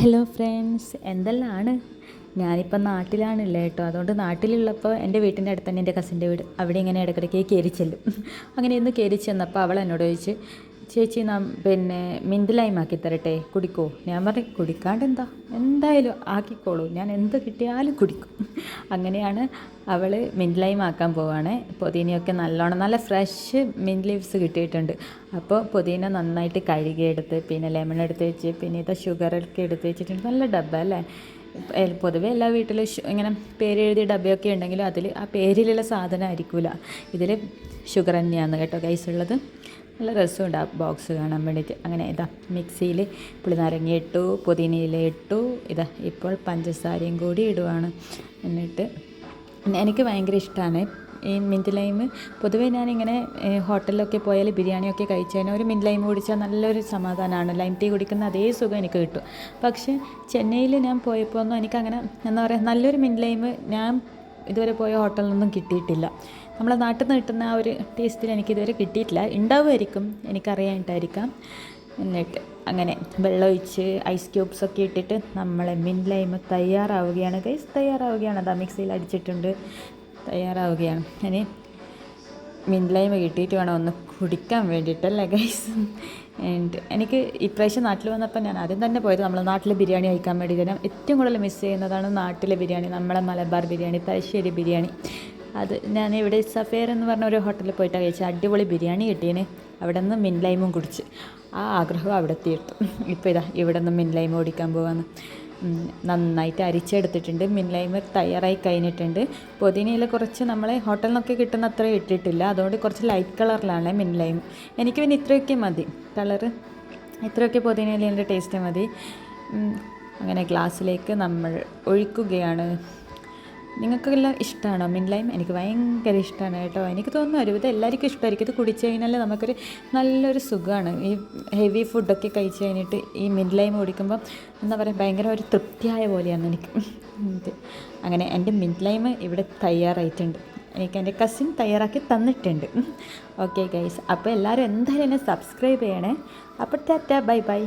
Hello friends, എന്തെല്ലാമാണ്? ഞാനിപ്പം നാട്ടിലാണല്ലേ കേട്ടോ. അതുകൊണ്ട് നാട്ടിലുള്ളപ്പോൾ എൻ്റെ വീട്ടിൻ്റെ അടുത്ത് തന്നെ എൻ്റെ കസിൻ്റെ വീട്. അവിടെ ഇങ്ങനെ ഇടയ്ക്കിടയ്ക്ക് കയറി ചെല്ലും. അങ്ങനെ ഇന്ന് കയറി ചെന്നപ്പോൾ അവൾ എന്നോട് ചോദിച്ച്, ചേച്ചി പിന്നെ മിൻറ്റ് ലൈം ആക്കി തരട്ടെ, കുടിക്കോ? ഞാൻ പറഞ്ഞു, കുടിക്കാണ്ട് എന്തായാലും ആക്കിക്കോളൂ, ഞാൻ എന്ത് കിട്ടിയാലും കുടിക്കും. അങ്ങനെയാണ് അവൾ മിൻറ്റ് ലൈം ആക്കാൻ പോവുകയാണ്. പുതിനയൊക്കെ നല്ലോണം നല്ല ഫ്രഷ് മിൻറ്റ് ലീവ്സ് കിട്ടിയിട്ടുണ്ട്. അപ്പോൾ പുതിന നന്നായിട്ട് കഴുകിയെടുത്ത്, പിന്നെ ലെമൺ എടുത്ത് വെച്ച്, പിന്നെ ഇത് ഷുഗറൊക്കെ എടുത്ത് വെച്ചിട്ടുണ്ട്. നല്ല ഡബ്ബ അല്ലേ? പൊതുവെ എല്ലാ വീട്ടിലും ഇങ്ങനെ പേര് എഴുതിയ ഡബ്ബയൊക്കെ ഉണ്ടെങ്കിലും അതിൽ ആ പേരിലുള്ള സാധനം ആയിരിക്കില്ല. ഇതിൽ ഷുഗർ തന്നെയാണ് കേട്ടോ ഗൈസ് ഉള്ളത്. നല്ല രസമുണ്ട് ആ ബോക്സ് കാണാൻ വേണ്ടിയിട്ട്. അങ്ങനെ ഇതാ മിക്സിയിൽ പുളിനാരങ്ങ ഇട്ടു, പുതിനയില ഇട്ടു, ഇതാ ഇപ്പോൾ പഞ്ചസാരയും കൂടി ഇടുവാണ്. എന്നിട്ട് എനിക്ക് ഭയങ്കര ഇഷ്ടമാണ് ഈ മിൻറ്റ് ലൈം. പൊതുവേ ഞാനിങ്ങനെ ഹോട്ടലിലൊക്കെ പോയാൽ ബിരിയാണിയൊക്കെ കഴിച്ചു കഴിഞ്ഞാൽ ഒരു മിൻറ്റ് ലൈം കുടിച്ചാൽ നല്ലൊരു സമാധാനമാണ്. ലൈം ടീ കുടിക്കുന്ന അതേ സുഖം എനിക്ക് കിട്ടും. പക്ഷേ ചെന്നൈയിൽ ഞാൻ പോയപ്പോൾ ഒന്നും എനിക്കങ്ങനെ എന്താ പറയുക, നല്ലൊരു മിൻറ്റ് ലൈം ഞാൻ ഇതുവരെ പോയ ഹോട്ടലിലൊന്നും കിട്ടിയിട്ടില്ല. നമ്മളെ നാട്ടിൽ നിന്ന് കിട്ടുന്ന ആ ഒരു ടേസ്റ്റിൽ എനിക്കിതുവരെ കിട്ടിയിട്ടില്ല. ഉണ്ടാവുമായിരിക്കും, എനിക്കറിയാനിട്ടായിരിക്കാം. എന്നിട്ട് അങ്ങനെ വെള്ളമൊഴിച്ച് ഐസ് ക്യൂബ്സൊക്കെ ഇട്ടിട്ട് നമ്മളെ മിൻറ്റ് ലൈം തയ്യാറാവുകയാണ് ഗൈസ്. തയ്യാറാവുകയാണ്. അതാ മിക്സിയിൽ അടിച്ചിട്ടുണ്ട്, തയ്യാറാവുകയാണ്. ഇനി മിൻറ്റ് ലൈം കിട്ടിയിട്ട് വേണം ഒന്ന് കുടിക്കാൻ വേണ്ടിയിട്ടല്ലേ ഗൈസ്. ആൻഡ് എനിക്ക് ഇപ്രാവശ്യം നാട്ടിൽ വന്നപ്പോൾ ഞാൻ ആദ്യം തന്നെ പോയത് നമ്മളെ നാട്ടിലെ ബിരിയാണി കഴിക്കാൻ വേണ്ടിയിട്ട്. ഞാൻ ഏറ്റവും കൂടുതൽ മിസ് ചെയ്യുന്നതാണ് നാട്ടിലെ ബിരിയാണി, നമ്മളെ മലബാർ ബിരിയാണി, തലശ്ശേരി ബിരിയാണി. അത് ഞാൻ ഇവിടെ സഫേർ എന്ന് പറഞ്ഞ ഒരു ഹോട്ടലിൽ പോയിട്ടാണ് കഴിച്ചത്. അടിപൊളി ബിരിയാണി കിട്ടിയേനെ. അവിടെ നിന്ന് മിൻറ്റ് ലൈമും കുടിച്ച് ആ ആഗ്രഹം അവിടെ തീർത്തു. ഇപ്പോൾ ഇതാ ഇവിടെ നിന്ന് മിൻറ്റ് ലൈം ഓടിക്കാൻ പോകാമെന്ന്. നന്നായിട്ട് അരിച്ചെടുത്തിട്ടുണ്ട്. മിൻറ്റ് ലൈം തയ്യാറായി കഴിഞ്ഞിട്ടുണ്ട്. പുതിനയില കുറച്ച് നമ്മളെ ഹോട്ടലിൽ നിന്നൊക്കെ കിട്ടുന്ന അത്ര ഇട്ടിട്ടില്ല, അതുകൊണ്ട് കുറച്ച് ലൈറ്റ് കളറിലാണ് മിൻറ്റ് ലൈം. എനിക്ക് പിന്നെ ഇത്രയൊക്കെ മതി കളറ്, ഇത്രയൊക്കെ പുതിനയിലേൻ്റെ ടേസ്റ്റ് മതി. അങ്ങനെ ഗ്ലാസ്സിലേക്ക് നമ്മൾ ഒഴിക്കുകയാണ്. നിങ്ങൾക്കെല്ലാം ഇഷ്ടമാണോ മിൻറ്റ് ലൈം? എനിക്ക് ഭയങ്കര ഇഷ്ടമാണ് കേട്ടോ. എനിക്ക് തോന്നുന്നു ഇത് എല്ലാവർക്കും ഇഷ്ടമായിരിക്കും. ഇത് കുടിച്ച് കഴിഞ്ഞാൽ നമുക്കൊരു നല്ലൊരു സുഖമാണ്. ഈ ഹെവി ഫുഡൊക്കെ കഴിച്ച് കഴിഞ്ഞിട്ട് ഈ മിൻറ്റ് ലൈം കുടിക്കുമ്പം എന്താ പറയുക, ഭയങ്കര ഒരു തൃപ്തിയായ പോലെയാണ് എനിക്ക്. അങ്ങനെ എൻ്റെ മിൻറ്റ് ലൈം ഇവിടെ തയ്യാറായിട്ടുണ്ട്. എനിക്ക് എൻ്റെ കസിൻ തയ്യാറാക്കി തന്നിട്ടുണ്ട്. ഓക്കെ ഗൈസ്, അപ്പോൾ എല്ലാവരും എന്തായാലും എന്നെ സബ്സ്ക്രൈബ് ചെയ്യണേ. അപ്പോൾ ടാറ്റാ, ബൈ ബൈ.